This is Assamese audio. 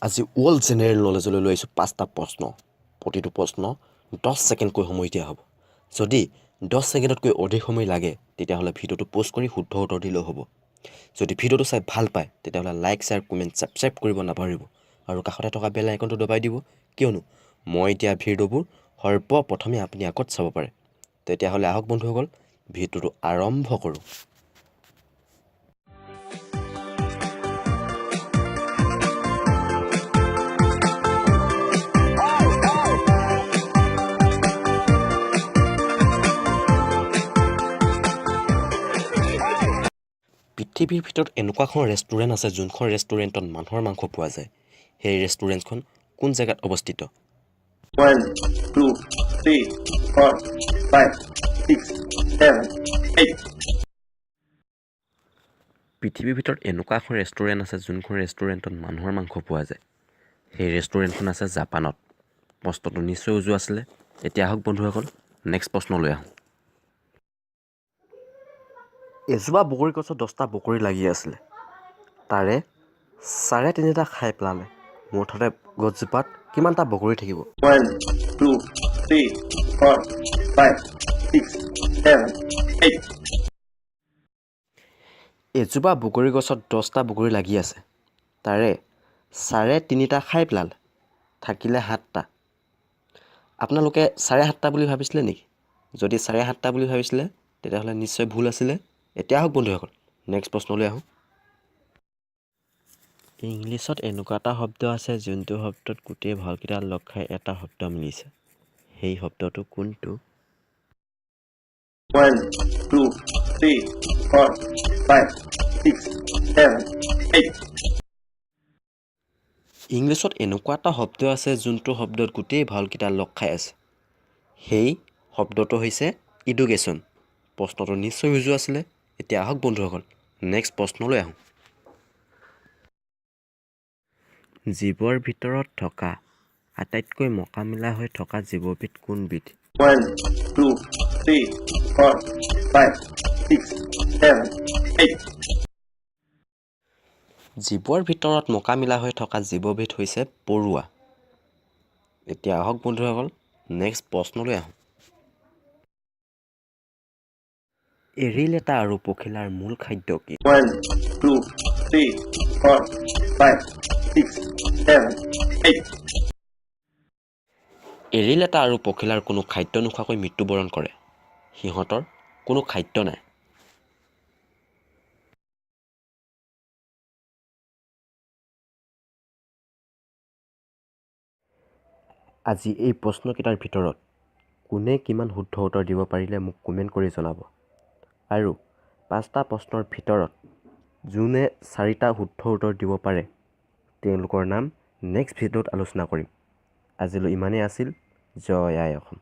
আজি ৱৰ্ল্ড জেনেৰেল নলেজলৈ লৈ আহিছোঁ 5টা প্ৰশ্ন। প্ৰতিটো প্ৰশ্ন 10 ছেকেণ্ডকৈ সময় দিয়া হ'ব। যদি 10 ছেকেণ্ডতকৈ অধিক সময় লাগে তেতিয়াহ'লে ভিডিঅ'টো প'ষ্ট কৰি শুদ্ধ উত্তৰ দিলেও হ'ব। যদি ভিডিঅ'টো চাই ভাল পায় তেতিয়াহ'লে লাইক, শ্বেয়াৰ, কমেণ্ট, ছাবস্ক্ৰাইব কৰিব নাপাহৰিব আৰু কাষতে থকা বেল আইকনটো দবাই দিব, কিয়নো মই দিয়া ভিডিঅ'বোৰ সৰ্বপ্ৰথমে আপুনি আগত চাব পাৰে। তেতিয়াহ'লে আহক বন্ধুসকল, ভিডিঅ'টো আৰম্ভ কৰোঁ। পৃথিৱীৰ ভিতৰত এনেকুৱা এখন ৰেষ্টুৰেণ্ট আছে যোনখন ৰেষ্টুৰেণ্টত মানুহৰ মাংস পোৱা যায়। সেই ৰেষ্টুৰেণ্টখন কোন জেগাত অৱস্থিত? 1, 2, 3, 4, 5, 6, 7, 8. পৃথিৱীৰ ভিতৰত এনেকুৱা এখন ৰেষ্টুৰেণ্ট আছে যোনখন ৰেষ্টুৰেণ্টত মানুহৰ মাংস পোৱা যায়। সেই ৰেষ্টুৰেণ্টখন আছে জাপানত। প্ৰশ্নটো নিশ্চয় উজু আছিলে। এতিয়া আহক বন্ধুসকল, নেক্সট প্ৰশ্নলৈ আহোঁ। এজোপা বগৰী গছত 10টা বগৰী লাগি আছিলে। তাৰে 3.5টা খাই পেলালে। মুঠতে গছজোপাত কিমানটা বগৰী থাকিব? 1, 2, 3, 4, 5, 6, 7, 8. এজোপা বগৰী গছত 10টা বগৰী লাগি আছে। তাৰে 3.5টা খাই পেলালে। থাকিলে 7টা। আপোনালোকে 7.5টা বুলি ভাবিছিলে নেকি? যদি 7.5টা বুলি ভাবিছিলে তেতিয়াহ'লে নিশ্চয় ভুল আছিলে। এতিয়া আহক বন্ধুসকল, নেক্সট প্ৰশ্নলৈ আহোঁ। ইংলিছত এনেকুৱা এটা শব্দ আছে যোনটো শব্দত গোটেই ভালকেইটা লগ খাই এটা শব্দ মিলিছে। সেই শব্দটো কোনটো? 1, 2, 3, 4, 5, 6, 7, 8. ইংলিছত এনেকুৱা এটা শব্দ আছে যোনটো শব্দত গোটেই ভালকেইটা লগ খাই আছে। সেই শব্দটো হৈছে এডুকেশ্যন। প্ৰশ্নটো নিশ্চয় উজু আছিলে। এতিয়া আহক বন্ধুসকল, নেক্সট প্ৰশ্নলৈ আহোঁ। জীৱৰ ভিতৰত থকা আটাইতকৈ মকামিলা হৈ থকা জীৱবিধ কোনবিধ? 1, 2, 3, 4, 5, 6, 7, 8. জীৱৰ ভিতৰত মকামিলা হৈ থকা জীৱবিধ হৈছে পৰুৱা। এতিয়া আহক বন্ধুসকল, নেক্সট প্ৰশ্নলৈ আহোঁ। এৰিলেটা আৰু পখিলাৰ মূল খাদ্য কি? 1, 2, 3, 4, 5, 6, 7, 8. এৰিলেটা আৰু পখিলাৰ কোনো খাদ্য নোখোৱাকৈ মৃত্যুবৰণ কৰে। সিহঁতৰ কোনো খাদ্য নাই। আজি এই প্ৰশ্নকেইটাৰ ভিতৰত কোনে কিমান শুদ্ধ উত্তৰ দিব পাৰিলে মোক কমেণ্ট কৰি জনাব। আৰু 5টা প্ৰশ্নৰ ভিতৰত যোনে 4টা শুদ্ধ উত্তৰ দিব পাৰে তেওঁলোকৰ নাম নেক্সট ভিডিঅ'ত আলোচনা কৰিম। আজিলৈ ইমানেই আছিল। জয় আই অসম।